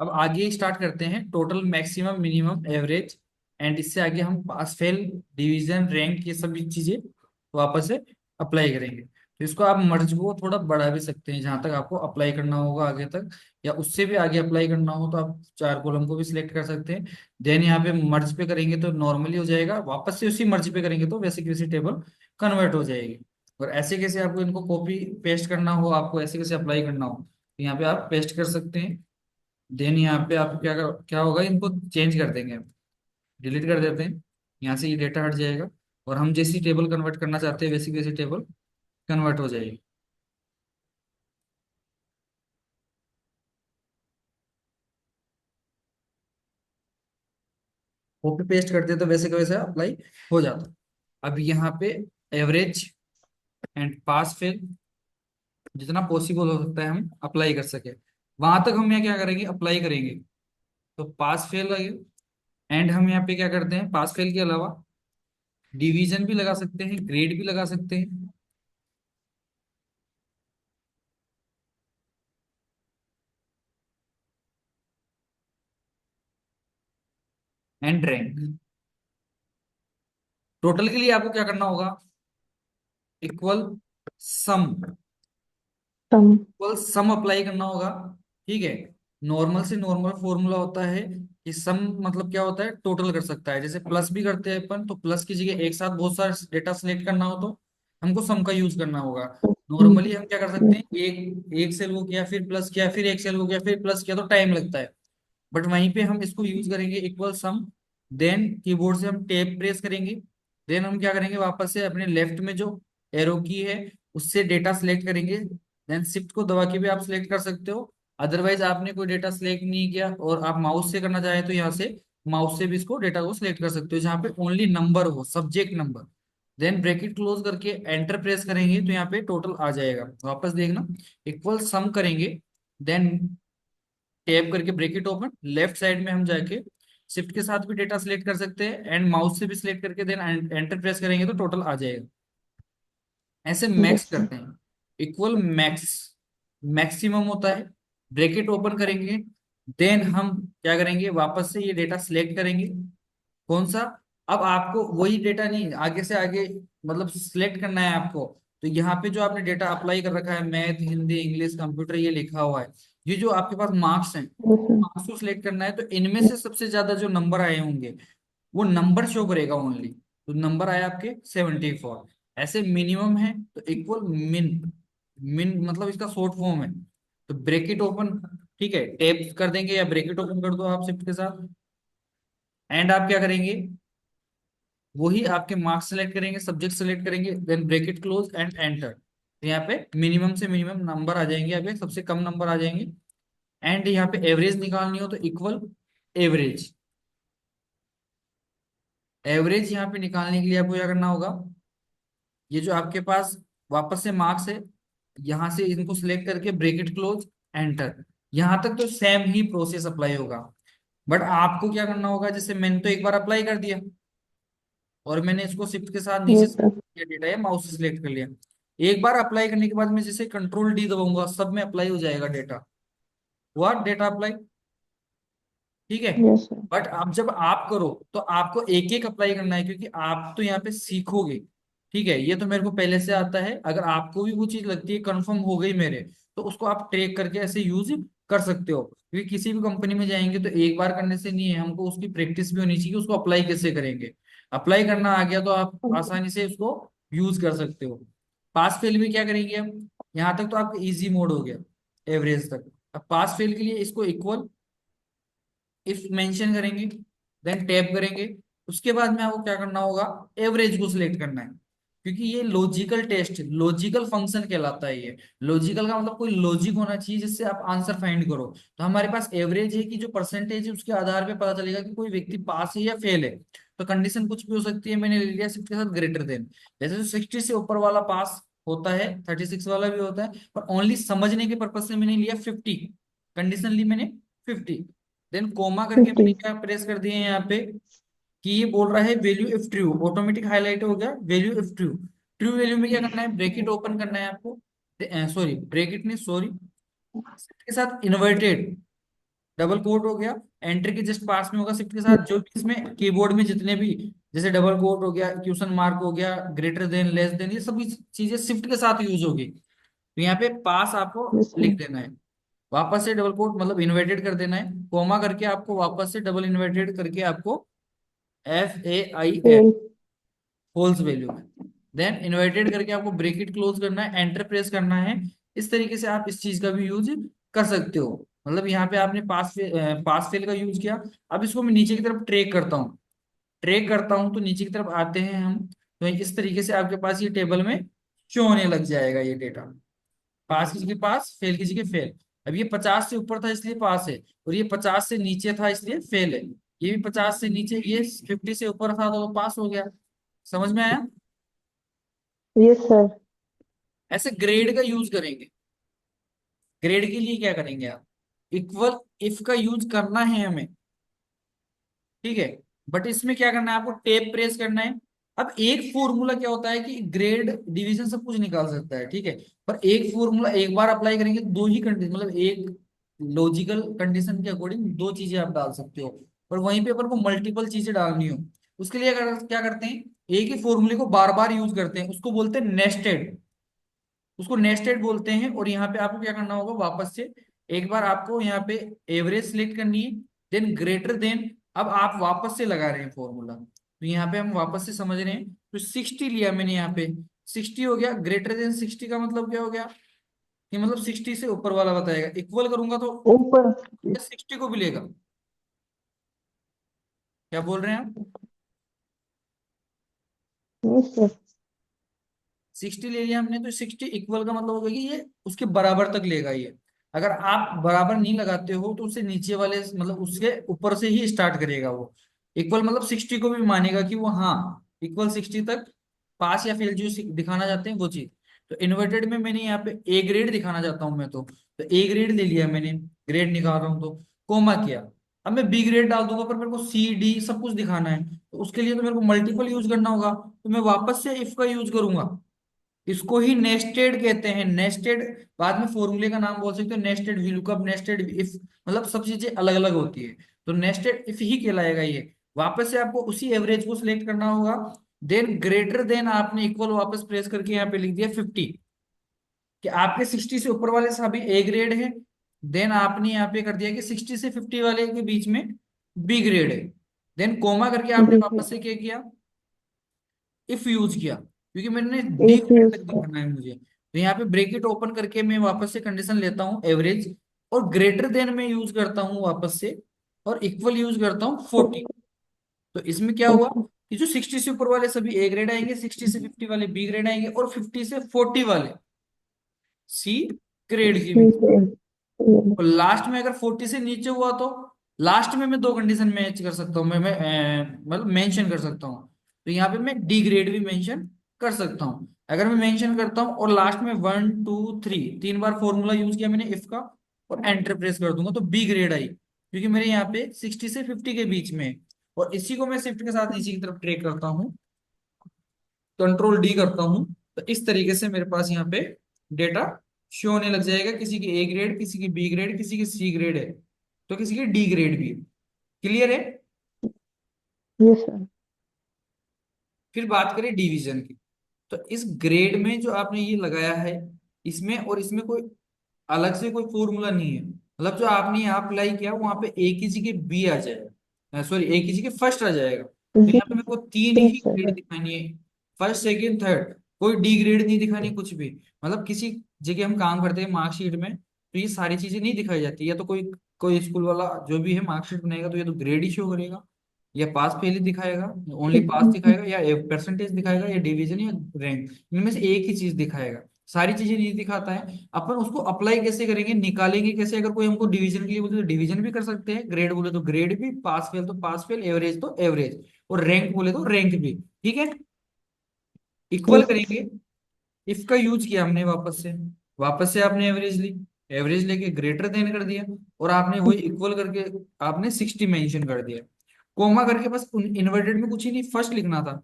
अब आगे स्टार्ट करते हैं total maximum minimum average, and इससे आगे हम पास फेल डिवीजन रैंक ये सभी चीजें वापस से अप्लाई करेंगे। तो इसको आप मर्ज को थोड़ा बढ़ा भी सकते हैं जहां तक आपको अप्लाई करना होगा आगे तक, या उससे भी आगे अप्लाई करना हो तो आप चार कॉलम को भी सिलेक्ट कर सकते हैं। देन यहाँ पे मर्ज पे करेंगे तो नॉर्मली हो जाएगा, वापस से उसी मर्ज पे करेंगे तो वैसे की वैसी टेबल कन्वर्ट हो जाएगी। और ऐसे कैसे आपको इनको कॉपी पेस्ट करना हो, आपको ऐसे कैसे अप्लाई करना हो, तो यहाँ पे आप पेस्ट कर सकते हैं। देन यहाँ पे आप क्या होगा, इनको चेंज कर देंगे, डिलीट कर देते हैं, यहाँ से ये डेटा हट जाएगा। और हम जैसी टेबल कन्वर्ट करना चाहते हैं वैसी की वैसी टेबल कन्वर्ट हो जाएगी। कॉपी पेस्ट करते हैं तो वैसे का वैसे अप्लाई हो जाता। अब यहाँ पे एवरेज एंड पास फेल जितना पॉसिबल हो सकता है हम अप्लाई कर सके, वहां तक हम यहाँ क्या करेंगे, अप्लाई करेंगे। तो पास फेल लगे, एंड हम यहाँ पे क्या करते हैं, पास फेल के अलावा डिवीजन भी लगा सकते हैं, ग्रेड भी लगा सकते हैं, एंड रैंक। टोटल के लिए आपको क्या करना होगा, इक्वल सम, सम। इक्वल सम अप्लाई करना होगा। ठीक है, नॉर्मल से नॉर्मल फॉर्मूला होता है कि सम मतलब क्या होता है, टोटल कर सकता है। जैसे प्लस भी करते हैं अपन, तो प्लस की जगह एक साथ बहुत सारा डेटा सिलेक्ट करना हो तो हमको सम का यूज करना होगा। नॉर्मली हम क्या कर सकते हैं, एक एक सेल को किया फिर प्लस किया फिर एक सेल को किया फिर प्लस किया तो टाइम लगता है। बट वहीं पे हम इसको यूज करेंगे इक्वल सम। देन कीबोर्ड से हम टैब प्रेस करेंगे। देन हम क्या करेंगे, वापस से अपने लेफ्ट में जो एरो की है उससे डेटा सिलेक्ट करेंगे। देन शिफ्ट को दबा के भी आप सिलेक्ट कर सकते हो। अदरवाइज आपने कोई डेटा सिलेक्ट नहीं किया और आप माउस से करना चाहें तो यहाँ से माउस से भी इसको डेटा को सिलेक्ट कर सकते हो जहाँ पे ओनली नंबर हो, subject number. Then bracket close करके एंटर प्रेस करेंगे तो यहाँ पे टोटल आ जाएगा। वापस देखना, इक्वल सम करेंगे, देन टैप करके ब्रेकेट ओपन, लेफ्ट साइड में हम जाके शिफ्ट के साथ भी डेटा सिलेक्ट कर सकते हैं एंड माउस से भी सिलेक्ट करके देन एंटर प्रेस करेंगे तो टोटल आ जाएगा। ऐसे मैक्स यस। करते हैं, इक्वल मैक्स, मैक्सिमम होता है। ब्रेकेट ओपन करेंगे, देन हम क्या करेंगे, वापस से ये डेटा सिलेक्ट करेंगे। कौन सा, अब आपको वही डेटा नहीं, आगे से आगे मतलब सिलेक्ट करना है आपको। तो यहाँ पे जो आपने डेटा अप्लाई कर रखा है, मैथ हिंदी इंग्लिश कंप्यूटर ये लिखा हुआ है, ये जो आपके पास मार्क्स हैं, मार्क्स को सिलेक्ट करना है। तो इनमें से सबसे ज्यादा जो नंबर आए होंगे वो नंबर शो करेगा ओनली। तो नंबर आए आपके 74, ऐसे मिनिमम है तो इक्वल मिन, मिन मतलब इसका शॉर्ट फॉर्म है। तो ब्रेकेट ओपन, ठीक है, टैप कर देंगे या ब्रेकेट ओपन कर दो आप शिफ्ट के साथ। एंड आप क्या करेंगे, वही आपके मार्क्स सेलेक्ट करेंगे, सब्जेक्ट सेलेक्ट करेंगे, then bracket close and enter. तो यहाँ पे मिनिमम से मिनिमम नंबर आ जाएंगे, यहाँ पे सबसे कम नंबर आ जाएंगे। एंड यहाँ पे एवरेज निकालनी हो तो इक्वल एवरेज। एवरेज यहाँ पे निकालने के लिए आपको क्या करना होगा, ये जो आपके पास वापस से मार्क्स है, यहाँ से इनको सिलेक्ट करके ब्रैकेट क्लोज एंटर। यहाँ तक तो सेम ही प्रोसेस अप्लाई होगा। बट आपको क्या करना होगा, जैसे मैंने तो एक बार अप्लाई कर दिया और मैंने इसको शिफ्ट के साथ नीचे यस से सर। डेटा है माउस से सिलेक्ट कर लिया। एक बार अप्लाई करने के बाद मैं जैसे कंट्रोल डी दबाऊंगा सब में अप्लाई हो जाएगा डेटा, हुआ डेटा अप्लाई। ठीक है, यस सर। बट अब जब आप करो तो आपको एक एक अप्लाई करना है क्योंकि आप तो यहाँ पे सीखोगे। ठीक है, ये तो मेरे को पहले से आता है, अगर आपको भी वो चीज लगती है कंफर्म हो गई मेरे, तो उसको आप ट्रैक करके ऐसे यूज कर सकते हो। क्योंकि किसी भी कंपनी में जाएंगे तो एक बार करने से नहीं है, हमको उसकी प्रैक्टिस भी होनी चाहिए, उसको अप्लाई कैसे करेंगे। अप्लाई करना आ गया तो आप आसानी से उसको यूज कर सकते हो। पास फेल में क्या करेंगे हम, यहाँ तक तो आपका इजी मोड हो गया, एवरेज तक। अब पास फेल के लिए इसको इक्वल इफ मेंशन करेंगे, देन टैप करेंगे। उसके बाद में आपको क्या करना होगा, एवरेज को सिलेक्ट करना है। क्योंकि ये लॉजिकल टेस्ट, लॉजिकल फंक्शन कहलाता है ये। लॉजिकल का मतलब कोई लॉजिक होना चाहिए जिससे आप आंसर फाइंड करो। तो हमारे पास एवरेज है कि जो परसेंटेज है उसके आधार पे पता चलेगा कि कोई व्यक्ति पास है या फेल है। तो कंडीशन कुछ भी हो सकती है, मैंने ले लिया शिफ्ट के साथ ग्रेटर देन। जैसे जो 60 से ऊपर वाला पास होता है, 36 वाला भी होता है, पर ओनली समझने के पर्पज से मैंने लिया 50, कंडीशन ली मैंने 50। देन कोमा करके मैंने 50। क्या प्रेस कर दिए यहाँ पे कि ये बोल रहा है value if true, automatic highlight हो गया value if true. True value में क्या करना है, ब्रैकेट ओपन करना है आपको, सॉरी ब्रैकेट नहीं सॉरी, के साथ इन्वर्टेड डबल कोट हो गया, एंटर के जस्ट पास में होगा शिफ्ट के साथ, जो भी इसमें कीबोर्ड में जितने भी, जैसे डबल कोट हो गया, क्वेश्चन मार्क हो गया, ग्रेटर देन, लेस देन, ये सभी चीजें शिफ्ट के साथ यूज होगी। तो यहाँ पे पास आपको यस लिख सर। देना है, वापस से डबल कोट मतलब इन्वर्टेड कर देना है, कोमा करके आपको वापस से डबल इन्वर्टेड करके आपको FAIL फेल। होल्स वैल्यू में, देन इन्वर्टेड करके आपको ब्रेकेट क्लोज करना है, एंटर प्रेस करना है। इस तरीके से आप इस चीज का भी यूज कर सकते हो। मतलब यहाँ पे आपने पास फेल का यूज किया। अब इसको मैं नीचे की तरफ ट्रैक करता हूँ तो नीचे की तरफ आते हैं हम, तो इस तरीके से आपके पास ये टेबल में शो होने लग जाएगा ये डेटा। पास किसी के पास, फेल किसी के फेल। अब ये 50 से ऊपर था इसलिए पास है, और ये 50 से नीचे था इसलिए फेल है। ये भी 50 से नीचे, ये 50 से ऊपर था तो पास हो गया। समझ में आया? Yes sir. ऐसे ग्रेड का यूज करेंगे। ग्रेड के लिए क्या करेंगे आप, इक्वल इफ का यूज करना है हमें, ठीक है। बट इसमें क्या करना है, आपको टेप प्रेस करना है। अब एक फॉर्मूला क्या होता है कि ग्रेड डिवीजन सब कुछ निकाल सकता है, ठीक है। पर एक फॉर्मूला एक बार अप्लाई करेंगे तो दो ही कंडीशन, मतलब एक लॉजिकल कंडीशन के अकॉर्डिंग दो चीजें आप डाल सकते हो। पर वहीं पे अपन को मल्टीपल चीजें डालनी हो, उसके लिए अगर क्या करते हैं, एक ही फॉर्मूले को बार बार यूज करते हैं, उसको बोलते हैं नेस्टेड। उसको नेस्टेड बोलते हैं। और यहाँ पे आपको क्या करना होगा, वापस से एक बार आपको यहाँ पे एवरेज सिलेक्ट करनी है, देन ग्रेटर देन। अब आप वापस से लगा रहे हैं फॉर्मूला, तो यहाँ पे हम वापस से समझ रहे हैं, तो 60 लिया मैंने यहाँ पे, 60 हो गया। ग्रेटर देन 60 का मतलब क्या हो गया, कि मतलब 60 से ऊपर वाला बताएगा। इक्वल करूंगा तो ऊपर। 60 को भी लेगा। क्या बोल रहे हैं आप? Yes sir. 60 ले लिया हमने, तो 60 इक्वल का मतलब होगा कि ये उसके बराबर तक लेगा ये। अगर आप बराबर नहीं लगाते हो तो उससे नीचे वाले, मतलब उसके ऊपर से ही स्टार्ट करेगा वो। इक्वल मतलब 60 को भी मानेगा कि वो हाँ इक्वल 60 तक पास या फेल जो दिखाना चाहते हैं वो चीज। तो इन्वर्टेड में मैंने यहाँ पे ए ग्रेड दिखाना चाहता हूँ मैं, तो ए ग्रेड ले लिया मैंने, ग्रेड निकाल रहा हूँ तो कोमा किया। अब मैं बी ग्रेड डाल दूंगा, पर मेरे को C D सब कुछ दिखाना है, तो उसके लिए तो मेरे को मल्टीपल यूज करना होगा। तो मैं वापस से इफ का यूज करूंगा। इसको ही नेस्टेड कहते हैं, नेस्टेड। बाद में फॉर्मूले का नाम बोल सकते हो, नेस्टेड VLOOKUP, नेस्टेड इफ, मतलब सब चीजें अलग अलग होती है। तो नेस्टेड इफ ही कहलाएगा ये। वापस से आपको उसी एवरेज को सिलेक्ट करना होगा, देन ग्रेटर देन आपने इक्वल वापस प्रेस करके यहाँ पे लिख दिया 50, कि आपके 60 से ऊपर वाले सभी ए ग्रेड है। देन आपने यहाँ पे कर दिया कि 60 से 50 वाले के बीच में बी ग्रेड है। देन कोमा करके आपने जी वापस सर। से क्या किया, इफ यूज किया, क्योंकि मैंने डी इफ ग्रेड यूज तक कर। दिखाना है मुझे। तो यहाँ पे ब्रेकेट ओपन करके मैं वापस से कंडीशन लेता हूँ एवरेज, और ग्रेटर देन में यूज करता हूँ वापस से, और इक्वल यूज करता हूँ 40। ओके। तो इसमें क्या हुआ, ओके। कि जो 60 से ऊपर वाले सभी ए ग्रेड आएंगे, 60 से 50 वाले बी ग्रेड आएंगे, और 50 से 40 वाले सी ग्रेड के सी बीच। ग्रेड। और लास्ट में अगर 40 से नीचे हुआ तो लास्ट में मैं दो कंडीशन मैच कर सकता हूँ, मैं मतलब मेंशन कर सकता हूँ। तो यहाँ पे मैं डी ग्रेड भी मेंशन कर सकता हूँ। अगर मैं मेंशन करता हूँ और लास्ट में 1 2 3 तीन बार फॉर्मूला यूज किया मैंने इफ का, और एंटर प्रेस कर दूंगा, तो बी ग्रेड आई, क्योंकि मेरे यहाँ पे 60 से 50 के बीच में है। और इसी को मैं शिफ्ट के साथ नीचे की तरफ ट्रेक करता हूँ, कंट्रोल D करता हूँ, तो इस तरीके से मेरे पास यहाँ पे डेटा शो होने लग जाएगा। किसी की ए ग्रेड, किसी की बी ग्रेड, किसी की सी ग्रेड है, तो किसी की डी ग्रेड भी है। क्लियर है? Yes sir. फिर बात करें डिवीजन की। तो इस ग्रेड में जो आपने ये लगाया है, इसमें और इसमें कोई अलग से कोई फॉर्मूला नहीं है। मतलब जो आपने यहाँ अप्लाई किया वहां पे ए की जगह बी आ जाएगा, सॉरी ए की जगह फर्स्ट आ जाएगा। तो जी। यहाँ पे मेरे को तीन यस ही सर। ग्रेड दिखानी है, फर्स्ट सेकंड थर्ड, कोई डी ग्रेड नहीं दिखानी कुछ भी। मतलब किसी जगह हम काम करते हैं मार्कशीट में, तो ये सारी चीजें नहीं दिखाई जाती। या तो कोई कोई स्कूल वाला जो भी है मार्कशीट बनाएगा तो ये तो ग्रेड ही शो करेगा, या पास फेल ही दिखाएगा, ओनली पास दिखाएगा, या परसेंटेज दिखाएगा, या डिवीजन या रैंक, इनमें से एक ही चीज दिखाएगा। सारी चीजें नहीं दिखाता है। अपन उसको अप्लाई कैसे करेंगे, निकालेंगे कैसे? अगर कोई हमको डिवीजन के लिए बोले तो डिवीजन भी कर सकते हैं, ग्रेड बोले तो ग्रेड भी, पास फेल तो पास फेल, एवरेज तो एवरेज, और रैंक बोले तो रैंक भी। ठीक है, इक्वल यस सर। करेंगे। इफ का यूज किया हमने, वापस से आपने एवरेज ली, एवरेज लेके ग्रेटर देन कर दिया, और आपने वही इक्वल करके आपने 60 मेंशन कर दिया। कोमा करके बस इन्वर्टेड में कुछ ही नहीं, फर्स्ट लिखना था,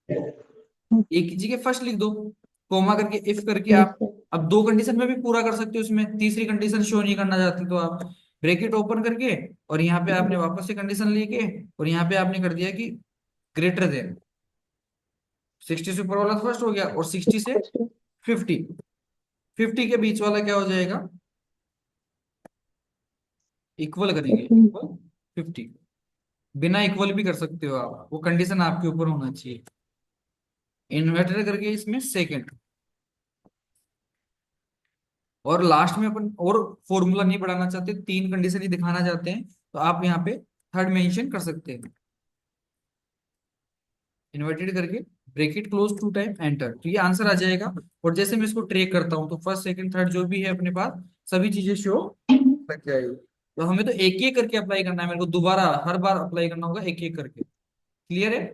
एक ही जगह फर्स्ट लिख दो। कोमा करके इफ करके यस आप सर। अब दो कंडीशन में भी पूरा कर सकते हो, इसमें तीसरी कंडीशन शो नहीं करना चाहते तो आप ब्रैकेट ओपन करके, और यहाँ पे आपने वापस से कंडीशन लेके, और यहाँ पे आपने कर दिया कि ग्रेटर देन 60 से ऊपर वाला फर्स्ट हो गया, और 60 से 50, 50 के बीच वाला क्या हो जाएगा, इक्वल करेंगे, इक्वल 50। बिना इक्वल भी कर सकते हो आप, वो कंडीशन आपके ऊपर होना चाहिए। इन्वर्टर करके इसमें सेकंड, और लास्ट में अपन और फॉर्मूला नहीं बढ़ाना चाहते, तीन कंडीशन ही दिखाना चाहते हैं, तो आप यहाँ पे थर्ड मेंशन कर सकते हैं। इन्वर्टेड करके bracket close two time enter, तो ये आंसर आ जाएगा। और जैसे मैं इसको ट्रेक करता हूँ तो फर्स्ट सेकंड थर्ड जो भी है अपने पास, सभी चीजें शो लग जाएगी। तो हमें तो एक एक करके अप्लाई करना है, मेरे को दोबारा हर बार अप्लाई करना होगा एक एक करके। क्लियर है?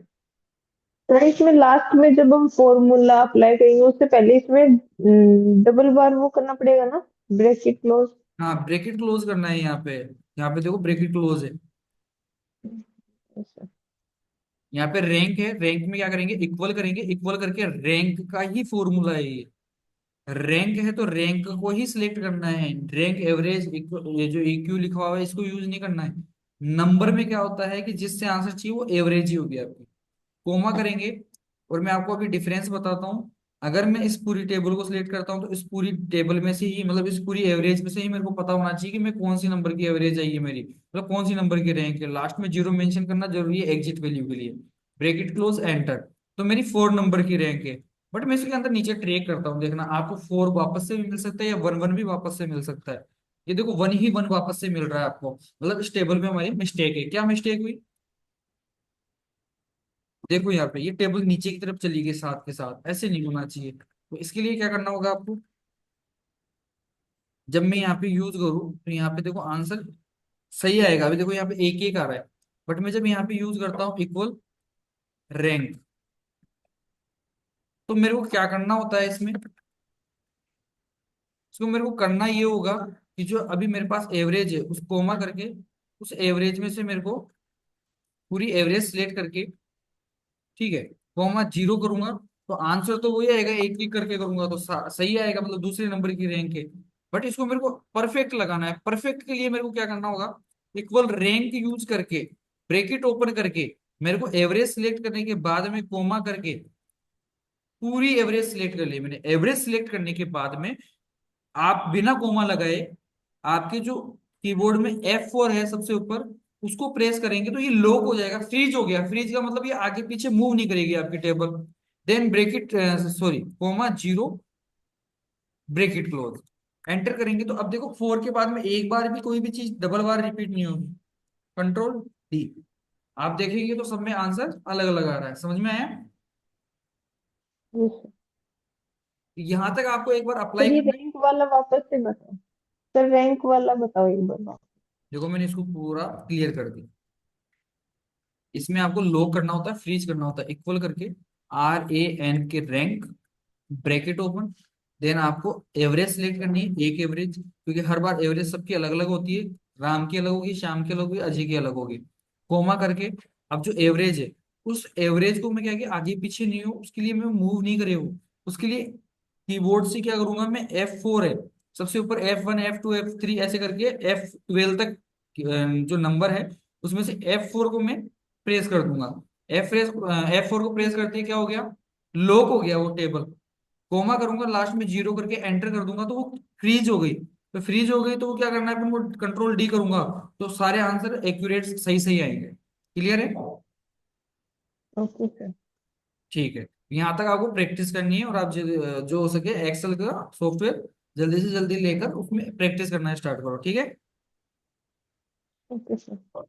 सर इसमें लास्ट में जब हम फॉर्मूला अप्लाई करेंगे उससे पहले इसमें डबल बार वो करना पड़ेगा ना, ब्रैकेट क्लोज। हाँ, ब्रेकेट क्लोज करना है यहाँ पे। यहाँ पे देखो ब्रेकेट क्लोज है। यहाँ पे रैंक है, रैंक में क्या करेंगे, इक्वल करेंगे, इक्वल करके रैंक का ही फॉर्मूला है ये। रैंक है तो रैंक को ही सिलेक्ट करना है, रैंक एवरेज ये जो EQ लिखा हुआ है इसको यूज नहीं करना है। नंबर में क्या होता है कि जिससे आंसर चाहिए वो एवरेज ही होगी आपकी। कोमा करेंगे, और मैं आपको अभी डिफरेंस बताता हूँ। अगर मैं इस पूरी टेबल को सिलेक्ट करता हूँ तो इस पूरी टेबल में से ही, मतलब इस पूरी एवरेज में से ही मेरे को पता होना चाहिए कि मैं कौन सी नंबर की एवरेज आई है मेरी, मतलब कौन सी नंबर की रैंक है। लास्ट में जीरो मेंशन करना जरूरी है एग्जिट वैल्यू के लिए। ब्रेकेट क्लोज एंटर, तो मेरी 4 नंबर की रैंक है। बट मैं इसके अंदर नीचे ट्रेक करता हूँ, देखना आपको 4 वापस से भी मिल सकता है या 1 1 भी वापस से मिल सकता है। ये देखो 1 ही 1 वापस से मिल रहा है आपको, मतलब इस टेबल में हमारी मिस्टेक है। क्या मिस्टेक हुई, देखो यहाँ पे ये टेबल नीचे की तरफ चली गई साथ के साथ, ऐसे नहीं होना चाहिए। तो इसके लिए क्या करना होगा आपको, जब मैं यहाँ पे यूज करूँ तो यहाँ पे देखो आंसर सही आएगा। अभी देखो यहाँ पे एक एक आ रहा है, बट मैं जब यहाँ पे यूज करता हूँ इक्वल रैंक, तो मेरे को क्या करना होता है इसमें, इसको मेरे को करना ये होगा कि जो अभी मेरे पास एवरेज है उस कोमा करके, उस एवरेज में से मेरे को पूरी एवरेज सिलेक्ट करके, ठीक है, कॉमा जीरो करूंगा, तो आंसर तो वही आएगा, एक एक करके करूंगा तो सही आएगा, मतलब दूसरे नंबर की रैंक है। बट इसको मेरे को परफेक्ट लगाना है। परफेक्ट के लिए मेरे को क्या करना होगा, इक्वल रैंक यूज करके ब्रैकेट ओपन करके मेरे को एवरेज सिलेक्ट करने के बाद में कोमा करके पूरी एवरेज सिलेक्ट कर ली मैंने। एवरेज सिलेक्ट करने के बाद में आप बिना कोमा लगाए आपके जो कीबोर्ड में F4 है सबसे ऊपर, उसको प्रेस करेंगे तो ये लॉक हो जाएगा, फ्रीज हो गया। फ्रीज का मतलब ये आगे पीछे मूव नहीं करेगी आपकी table. Then bracket sorry comma zero, bracket close, enter करेंगे तो अब देखो 4 के बाद में एक बार भी कोई भी चीज डबल बार रिपीट नहीं होगी। कंट्रोल D, आप देखेंगे तो सब में आंसर अलग अलग आ रहा है। समझ में आया? यहां तक आपको एक बार अप्लाई सर ये करना है। रैंक वाला वापस से बताओ। सर रैंक वाला बताओ एक बार वापस। देखो मैंने इसको पूरा क्लियर कर दिया। इसमें आपको लॉक करना होता है, फ्रीज करना होता है, इक्वल करके RAN के रैंक, ब्रैकेट ओपन। देन आपको एवरेज सिलेक्ट करनी है, एक एवरेज, क्योंकि हर बार एवरेज सबकी अलग अलग होती है। राम की अलग होगी, श्याम की अलग होगी, अजय की अलग होगी। कोमा करके अब जो एवरेज है उस एवरेज को मैं क्या किया, आगे पीछे नहीं हो उसके लिए मैं मूव नहीं करे हूँ। उसके लिए कीबोर्ड से क्या करूंगा मैं, F4 है सबसे ऊपर, F1 F2 F3 ऐसे करके F12 तक जो नंबर है उसमें से F4 को मैं प्रेस कर दूंगा। F4 को प्रेस करते ही क्या हो गया, लॉक हो गया वो टेबल। कोमा करूंगा लास्ट में जीरो करके एंटर कर दूंगा तो वो फ्रीज हो गई। तो फ्रीज हो गई तो वो क्या करना है अपन को, कंट्रोल D करूंगा, तो सारे आंसर एक्यूरेट सही सही आएंगे। क्लियर है? Okay sir. ठीक है, यहाँ तक आपको प्रैक्टिस करनी है, और आप जो हो सके एक्सेल का सॉफ्टवेयर जल्दी से जल्दी लेकर उसमें प्रैक्टिस करना स्टार्ट करो। ठीक है? Okay sir.